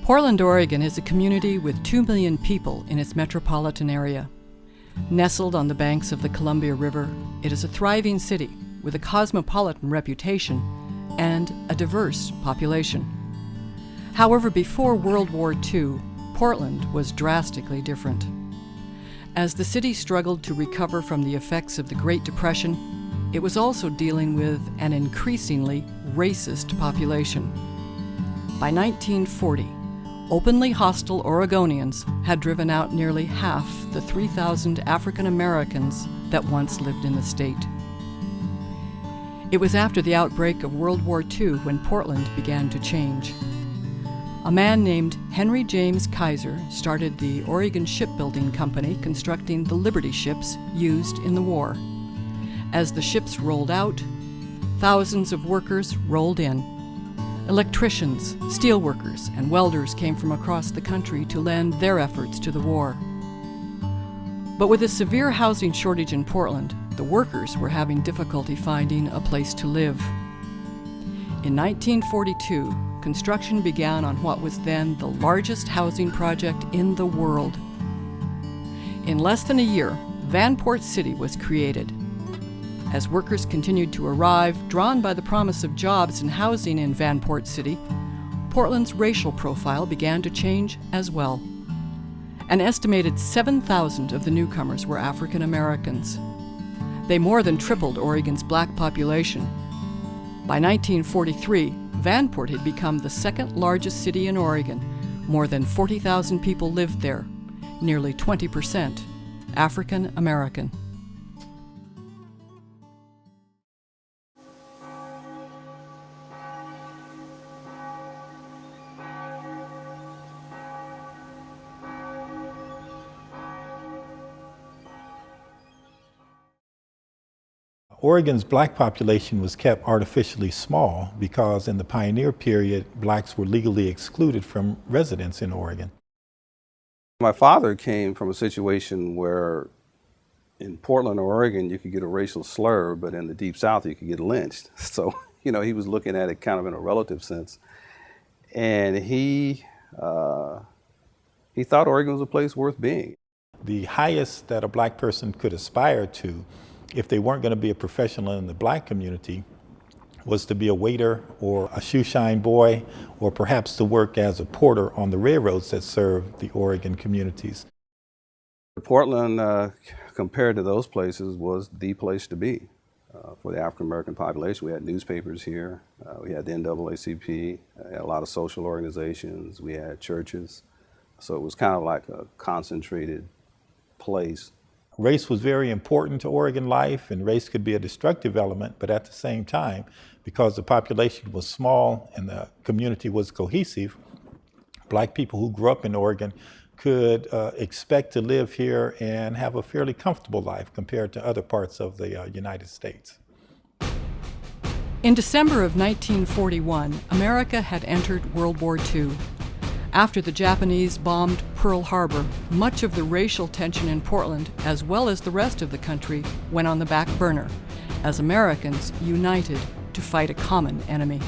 Portland, Oregon is a community with 2 million people in its metropolitan area. Nestled on the banks of the Columbia River, it is a thriving city with a cosmopolitan reputation and a diverse population. However, before World War II, Portland was drastically different. As the city struggled to recover from the effects of the Great Depression, it was also dealing with an increasingly racist population. By 1940, openly hostile Oregonians had driven out nearly half the 3,000 African Americans that once lived in the state. It was after the outbreak of World War II when Portland began to change. A man named Henry James Kaiser started the Oregon Shipbuilding Company, constructing the Liberty ships used in the war. As the ships rolled out, thousands of workers rolled in. Electricians, steelworkers, and welders came from across the country to lend their efforts to the war. But with a severe housing shortage in Portland, the workers were having difficulty finding a place to live. In 1942, construction began on what was then the largest housing project in the world. In less than a year, Vanport City was created. As workers continued to arrive, drawn by the promise of jobs and housing in Vanport City, Portland's racial profile began to change as well. An estimated 7,000 of the newcomers were African Americans. They more than tripled Oregon's black population. By 1943, Vanport had become the second largest city in Oregon. More than 40,000 people lived there, nearly 20% African American. Oregon's black population was kept artificially small because in the pioneer period, blacks were legally excluded from residence in Oregon. My father came from a situation where in Portland, Oregon, you could get a racial slur, but in the Deep South, you could get lynched. So, he was looking at it kind of in a relative sense. And he thought Oregon was a place worth being. The highest that a black person could aspire to, if they weren't going to be a professional in the black community, was to be a waiter or a shoe shine boy, or perhaps to work as a porter on the railroads that served the Oregon communities. Portland, compared to those places, was the place to be for the African American population. We had newspapers here, we had the NAACP, we had a lot of social organizations, we had churches. So it was kind of like a concentrated place. Race was very important to Oregon life, and race could be a destructive element, but at the same time, because the population was small and the community was cohesive, black people who grew up in Oregon could expect to live here and have a fairly comfortable life compared to other parts of the United States. In December of 1941, America had entered World War II. After the Japanese bombed Pearl Harbor, much of the racial tension in Portland, as well as the rest of the country, went on the back burner, as Americans united to fight a common enemy.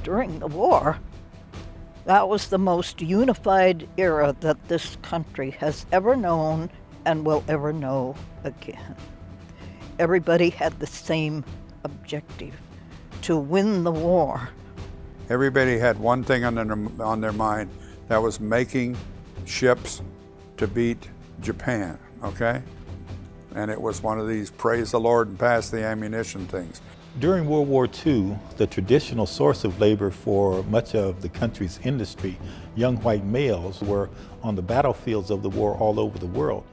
During the war, that was the most unified era that this country has ever known and will ever know again. Everybody had the same objective, to win the war. Everybody had one thing on their mind, that was making ships to beat Japan, okay? And it was one of these praise the Lord and pass the ammunition things. During World War II, the traditional source of labor for much of the country's industry, young white males, were on the battlefields of the war all over the world.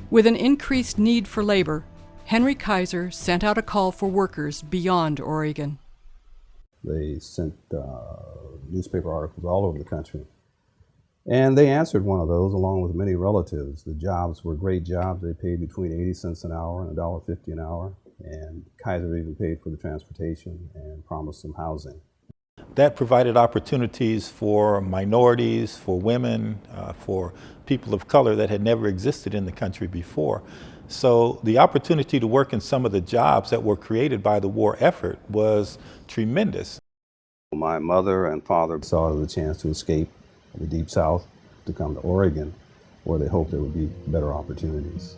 With an increased need for labor, Henry Kaiser sent out a call for workers beyond Oregon. They sent newspaper articles all over the country. And they answered one of those along with many relatives. The jobs were great jobs. They paid between 80 cents an hour and $1.50 an hour. And Kaiser even paid for the transportation and promised some housing. That provided opportunities for minorities, for women, for people of color that had never existed in the country before. So the opportunity to work in some of the jobs that were created by the war effort was tremendous. My mother and father saw it as a chance to escape the Deep South, to come to Oregon, where they hoped there would be better opportunities.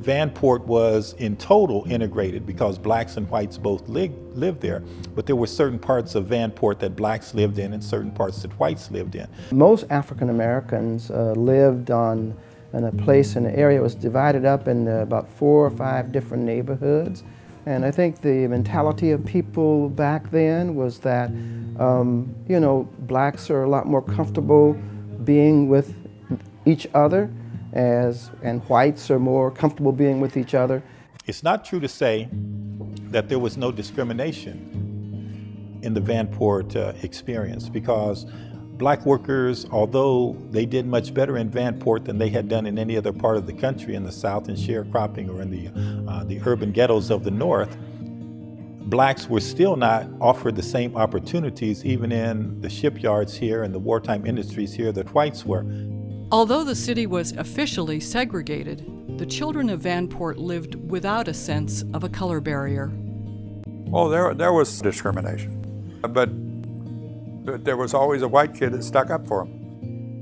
Vanport was in total integrated because blacks and whites both lived there, but there were certain parts of Vanport that blacks lived in and certain parts that whites lived in. Most African Americans lived in a place, in an area that was divided up into about 4 or 5 different neighborhoods. And I think the mentality of people back then was that, you know, blacks are a lot more comfortable being with each other, and whites are more comfortable being with each other. It's not true to say that there was no discrimination in the Vanport experience, because black workers, although they did much better in Vanport than they had done in any other part of the country, in the South in sharecropping or in the urban ghettos of the North, blacks were still not offered the same opportunities even in the shipyards here and the wartime industries here that whites were. Although the city was officially segregated, the children of Vanport lived without a sense of a color barrier. Oh, there was discrimination, but there was always a white kid that stuck up for him.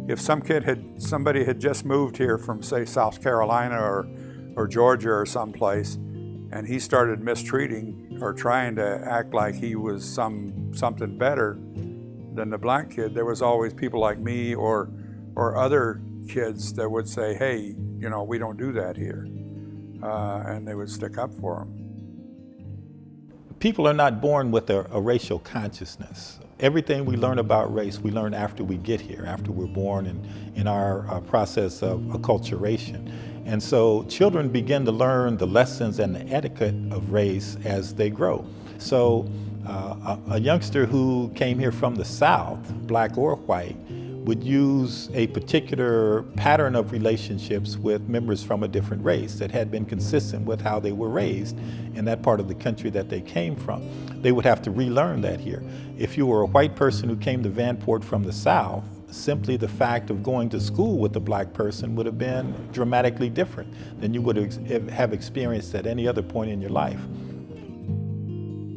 If somebody had just moved here from, say, South Carolina or Georgia or someplace, and he started mistreating or trying to act like he was something better than the black kid, there was always people like me or other kids that would say, hey, you know, we don't do that here. And they would stick up for him. People are not born with a racial consciousness. Everything we learn about race, we learn after we get here, after we're born and in our process of acculturation. And so children begin to learn the lessons and the etiquette of race as they grow. So a youngster who came here from the South, black or white, would use a particular pattern of relationships with members from a different race that had been consistent with how they were raised in that part of the country that they came from. They would have to relearn that here. If you were a white person who came to Vanport from the South, simply the fact of going to school with a black person would have been dramatically different than you would have experienced at any other point in your life.